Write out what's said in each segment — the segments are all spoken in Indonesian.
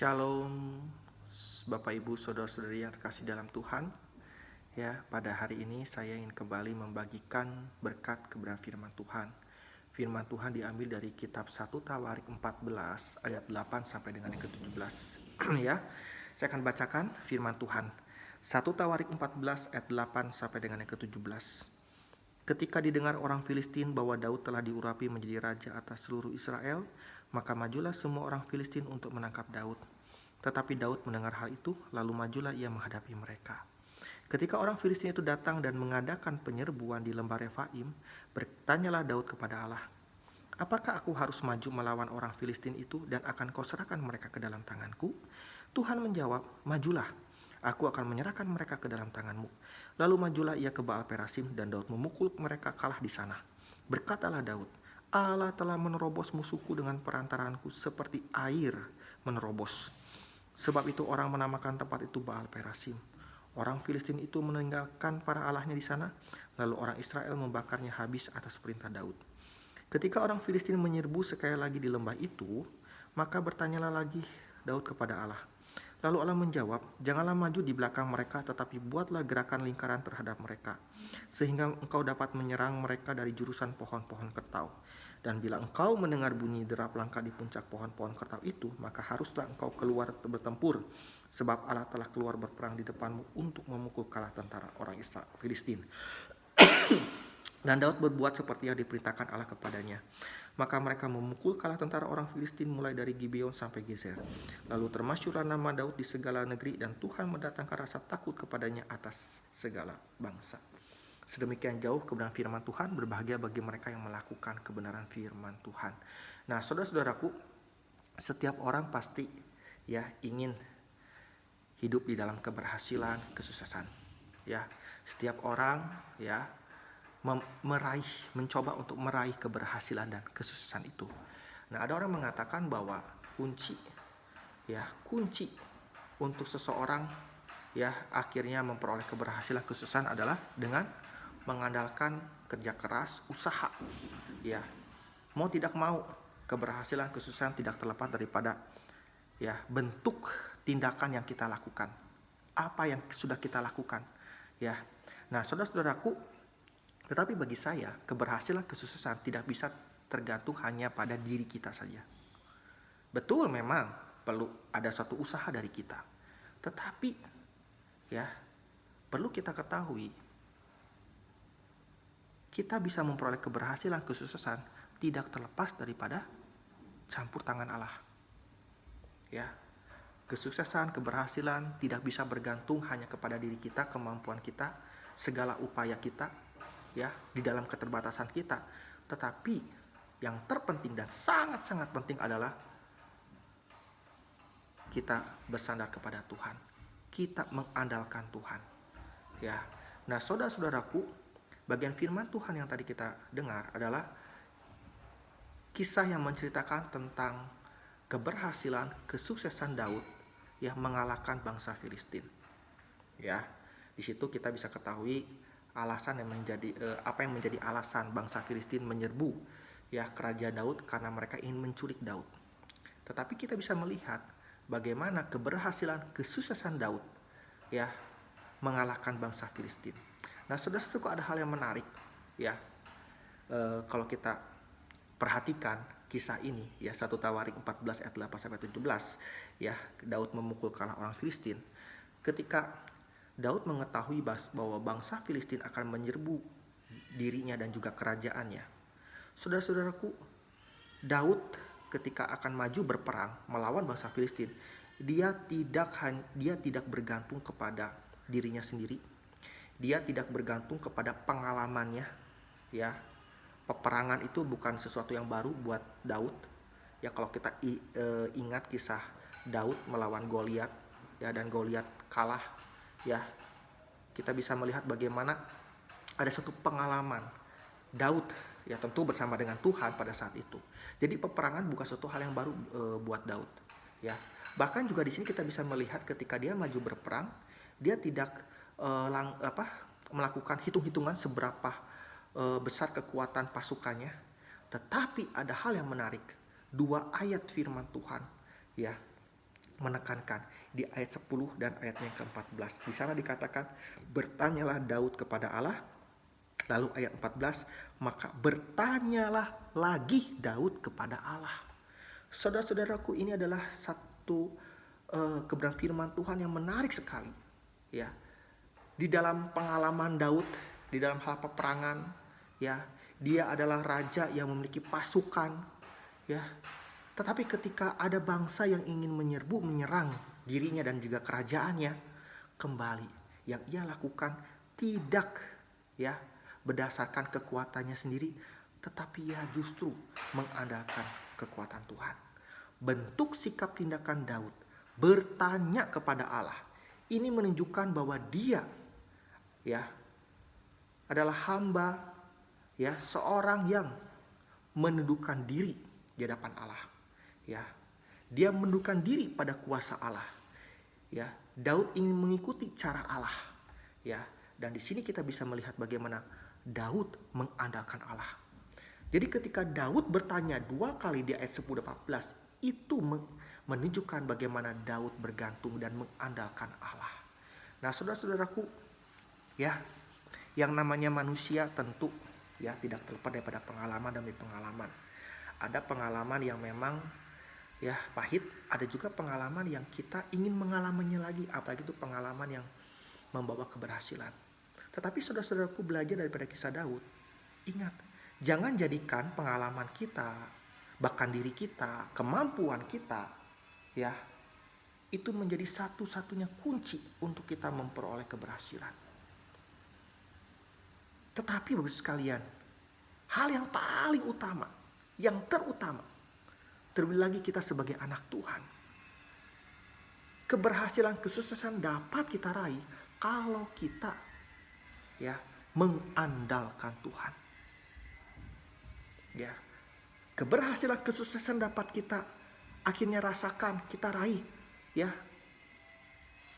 Shalom, Bapak Ibu, Saudara-saudari yang terkasih dalam Tuhan. Ya, pada hari ini saya ingin kembali membagikan berkat kebenaran firman Tuhan. Firman Tuhan diambil dari kitab 1 Tawarik 14 ayat 8 sampai dengan yang ke-17. Ya, saya akan bacakan firman Tuhan. 1 Tawarik 14 ayat 8 sampai dengan yang ke-17. Ketika didengar orang Filistin bahwa Daud telah diurapi menjadi raja atas seluruh Israel, maka majulah semua orang Filistin untuk menangkap Daud. Tetapi Daud mendengar hal itu, lalu majulah ia menghadapi mereka. Ketika orang Filistin itu datang dan mengadakan penyerbuan di lembah Refaim, bertanyalah Daud kepada Allah, "Apakah aku harus maju melawan orang Filistin itu dan akan kau serahkan mereka ke dalam tanganku?" Tuhan menjawab, "Majulah, aku akan menyerahkan mereka ke dalam tanganmu." Lalu majulah ia ke Baal Perasim dan Daud memukul mereka kalah di sana. Berkatalah Daud, "Allah telah menerobos musuhku dengan perantaraanku seperti air menerobos." Sebab itu orang menamakan tempat itu Baal Perasim. Orang Filistin itu meninggalkan para allahnya di sana, lalu orang Israel membakarnya habis atas perintah Daud. Ketika orang Filistin menyerbu sekali lagi di lembah itu, maka bertanyalah lagi Daud kepada Allah. Lalu Allah menjawab, "Janganlah maju di belakang mereka, tetapi buatlah gerakan lingkaran terhadap mereka, sehingga engkau dapat menyerang mereka dari jurusan pohon-pohon kertau. Dan bila engkau mendengar bunyi derap langkah di puncak pohon-pohon kertau itu, maka haruslah engkau keluar bertempur, sebab Allah telah keluar berperang di depanmu untuk memukul kalah tentara orang Filistin." Dan Daud berbuat seperti yang diperintahkan Allah kepadanya. Maka mereka memukul kalah tentara orang Filistin mulai dari Gibeon sampai Gezer. Lalu termasyurlah nama Daud di segala negeri, dan Tuhan mendatangkan rasa takut kepadanya atas segala bangsa. Sedemikian jauh kebenaran firman Tuhan. Berbahagia bagi mereka yang melakukan kebenaran firman Tuhan. Nah, saudara-saudaraku, setiap orang pasti ya ingin hidup di dalam keberhasilan, kesuksesan. Ya, setiap orang ya mencoba untuk meraih keberhasilan dan kesuksesan itu. Nah, ada orang mengatakan bahwa kunci untuk seseorang ya akhirnya memperoleh keberhasilan, kesuksesan adalah dengan mengandalkan kerja keras, usaha. Ya, mau tidak mau keberhasilan, kesuksesan tidak terlepas daripada ya bentuk tindakan yang kita lakukan. Apa yang sudah kita lakukan, ya. Nah, saudara-saudaraku, tetapi bagi saya, keberhasilan, kesuksesan tidak bisa tergantung hanya pada diri kita saja. Betul, memang perlu ada suatu usaha dari kita. Tetapi ya, perlu kita ketahui, kita bisa memperoleh keberhasilan, kesuksesan tidak terlepas daripada campur tangan Allah. Ya, kesuksesan, keberhasilan tidak bisa bergantung hanya kepada diri kita, kemampuan kita, segala upaya kita, ya, di dalam keterbatasan kita. Tetapi yang terpenting dan sangat-sangat penting adalah kita bersandar kepada Tuhan, kita mengandalkan Tuhan, ya. Nah, saudara-saudaraku, bagian firman Tuhan yang tadi kita dengar adalah kisah yang menceritakan tentang keberhasilan, kesuksesan Daud yang mengalahkan bangsa Filistin. Ya, di situ kita bisa ketahui alasan yang apa yang menjadi alasan bangsa Filistin menyerbu ya kerajaan Daud, karena mereka ingin menculik Daud. Tetapi kita bisa melihat bagaimana keberhasilan, kesuksesan Daud ya mengalahkan bangsa Filistin. Nah, saudara-saudaraku, ada hal yang menarik ya. Kalau kita perhatikan kisah ini ya, 1 Tawarik 14 ayat 8 sampai 17 ya, Daud memukul kalah orang Filistin. Ketika Daud mengetahui bahwa bangsa Filistin akan menyerbu dirinya dan juga kerajaannya, saudara-saudaraku, Daud ketika akan maju berperang melawan bangsa Filistin, dia tidak bergantung kepada dirinya sendiri. Dia tidak bergantung kepada pengalamannya. Ya, peperangan itu bukan sesuatu yang baru buat Daud. Ya, kalau kita ingat kisah Daud melawan Goliat ya, dan Goliat kalah, ya, kita bisa melihat bagaimana ada satu pengalaman Daud ya, tentu bersama dengan Tuhan pada saat itu. Jadi peperangan bukan suatu hal yang baru buat Daud ya. Bahkan juga di sini kita bisa melihat ketika dia maju berperang, dia tidak melakukan hitung-hitungan seberapa besar kekuatan pasukannya. Tetapi ada hal yang menarik, 2 ayat firman Tuhan ya menekankan di ayat 10 dan ayatnya ke-14. Di sana dikatakan, bertanyalah Daud kepada Allah. Lalu ayat 14, maka bertanyalah lagi Daud kepada Allah. Saudara-saudaraku, ini adalah satu kebenaran firman Tuhan yang menarik sekali. Ya, di dalam pengalaman Daud, di dalam hal peperangan, ya, dia adalah raja yang memiliki pasukan, ya. Tetapi ketika ada bangsa yang ingin menyerang dirinya dan juga kerajaannya, kembali yang ia lakukan tidak, ya, berdasarkan kekuatannya sendiri, tetapi ia justru mengandalkan kekuatan Tuhan. Bentuk sikap tindakan Daud bertanya kepada Allah ini menunjukkan bahwa dia, ya, adalah hamba, ya, seorang yang menundukkan diri di hadapan Allah. Ya, dia menundukkan diri pada kuasa Allah. Ya, Daud ingin mengikuti cara Allah. Ya, dan di sini kita bisa melihat bagaimana Daud mengandalkan Allah. Jadi ketika Daud bertanya 2 kali di ayat 10-14, itu menunjukkan bagaimana Daud bergantung dan mengandalkan Allah. Nah, saudara-saudaraku, ya, yang namanya manusia tentu, ya, tidak terlepas daripada pengalaman demi pengalaman. Ada pengalaman yang memang, ya, pahit, ada juga pengalaman yang kita ingin mengalaminya lagi, apalagi itu pengalaman yang membawa keberhasilan. Tetapi saudara-saudaraku, belajar daripada kisah Daud, ingat, jangan jadikan pengalaman kita, bahkan diri kita, kemampuan kita, ya, itu menjadi satu-satunya kunci untuk kita memperoleh keberhasilan. Tetapi Bapak sekalian, hal yang paling utama, yang terutama, terlebih lagi kita sebagai anak Tuhan, keberhasilan, kesuksesan dapat kita raih kalau kita, ya, mengandalkan Tuhan. Ya, keberhasilan, kesuksesan dapat kita akhirnya rasakan, kita raih, ya,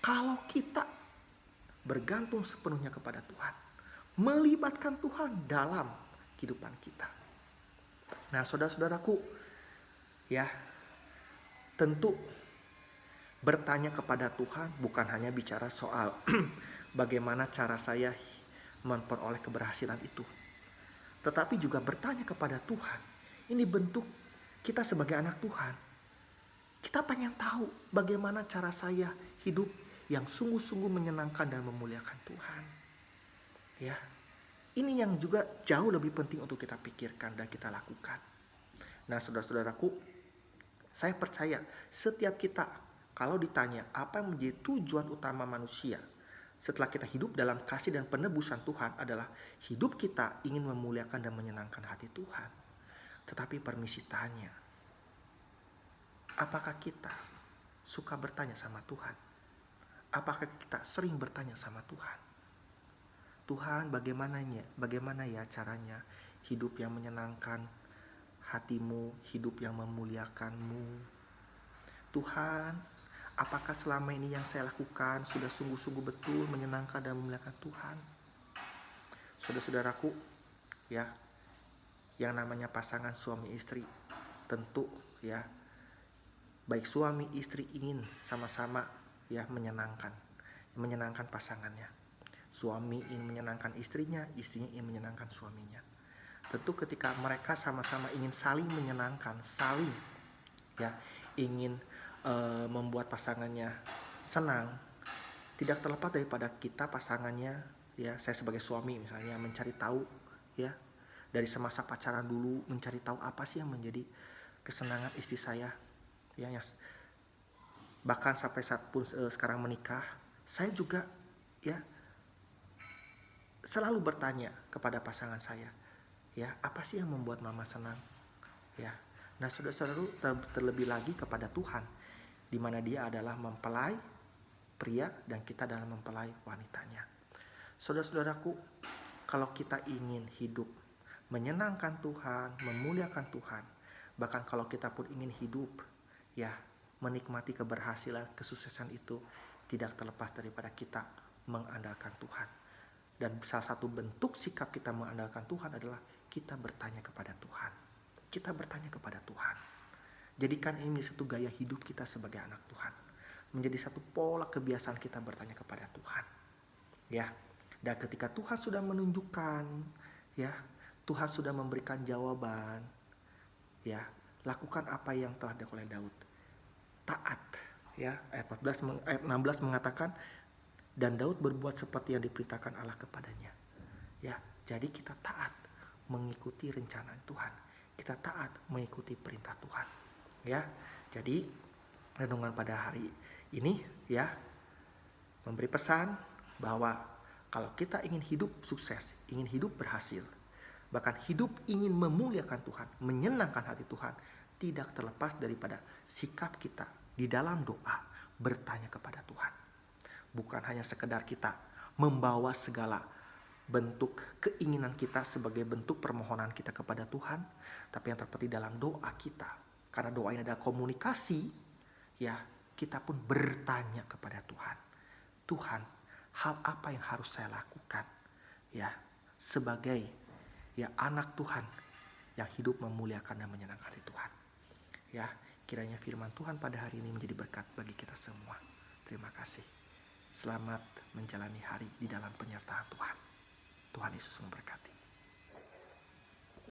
kalau kita bergantung sepenuhnya kepada Tuhan, melibatkan Tuhan dalam kehidupan kita. Nah, saudara-saudaraku, ya, tentu bertanya kepada Tuhan bukan hanya bicara soal bagaimana cara saya memperoleh keberhasilan itu, tetapi juga bertanya kepada Tuhan. Ini bentuk kita sebagai anak Tuhan. Kita pengen tahu bagaimana cara saya hidup yang sungguh-sungguh menyenangkan dan memuliakan Tuhan. Ya, ini yang juga jauh lebih penting untuk kita pikirkan dan kita lakukan. Nah, saudara-saudaraku, saya percaya setiap kita kalau ditanya apa yang menjadi tujuan utama manusia setelah kita hidup dalam kasih dan penebusan Tuhan adalah hidup kita ingin memuliakan dan menyenangkan hati Tuhan. Tetapi permisi tanya, apakah kita suka bertanya sama Tuhan? Apakah kita sering bertanya sama Tuhan? Tuhan, bagaimana ya caranya hidup yang menyenangkan hatimu, hidup yang memuliakanmu? Tuhan, apakah selama ini yang saya lakukan sudah sungguh-sungguh betul menyenangkan dan memuliakan Tuhan? Saudara-saudaraku, ya, yang namanya pasangan suami istri, tentu, ya, baik suami istri ingin sama-sama, ya, menyenangkan pasangannya. Suami ingin menyenangkan istrinya, istrinya ingin menyenangkan suaminya. Tentu ketika mereka sama-sama ingin saling menyenangkan, saling, ya, ingin membuat pasangannya senang, tidak terlepas daripada kita pasangannya, ya, saya sebagai suami misalnya mencari tahu, ya, dari semasa pacaran dulu mencari tahu apa sih yang menjadi kesenangan istri saya, ya, bahkan sampai saat pun sekarang menikah, saya juga, ya, selalu bertanya kepada pasangan saya, ya, apa sih yang membuat mama senang, ya. Nah, saudara-saudara, terlebih lagi kepada Tuhan, di mana Dia adalah mempelai pria dan kita dalam mempelai wanitanya. Saudara-saudaraku, kalau kita ingin hidup menyenangkan Tuhan, memuliakan Tuhan, bahkan kalau kita pun ingin hidup, ya, menikmati keberhasilan, kesuksesan itu tidak terlepas daripada kita mengandalkan Tuhan. Dan salah satu bentuk sikap kita mengandalkan Tuhan adalah kita bertanya kepada Tuhan. Kita bertanya kepada Tuhan. Jadikan ini satu gaya hidup kita sebagai anak Tuhan. menjadi satu pola kebiasaan kita bertanya kepada Tuhan. Ya. Dan ketika Tuhan sudah menunjukkan, ya, Tuhan sudah memberikan jawaban, ya, lakukan apa yang telah dilakukan oleh Daud. Taat, ya. Ayat 16 mengatakan, dan Daud berbuat seperti yang diperintahkan Allah kepadanya. Ya, jadi kita taat mengikuti rencana Tuhan. Kita taat mengikuti perintah Tuhan. Ya. Jadi renungan pada hari ini, ya, memberi pesan bahwa kalau kita ingin hidup sukses, ingin hidup berhasil, bahkan hidup ingin memuliakan Tuhan, menyenangkan hati Tuhan, tidak terlepas daripada sikap kita di dalam doa bertanya kepada Tuhan. Bukan hanya sekedar kita membawa segala bentuk keinginan kita sebagai bentuk permohonan kita kepada Tuhan, tapi yang terpenting dalam doa kita. Karena doa ini adalah komunikasi, ya, kita pun bertanya kepada Tuhan. Tuhan, hal apa yang harus saya lakukan, ya, sebagai, ya, anak Tuhan yang hidup memuliakan dan menyenangkan hati Tuhan. Ya, kiranya firman Tuhan pada hari ini menjadi berkat bagi kita semua. Terima kasih. Selamat menjalani hari di dalam penyertaan Tuhan. Tuhan Yesus memberkati.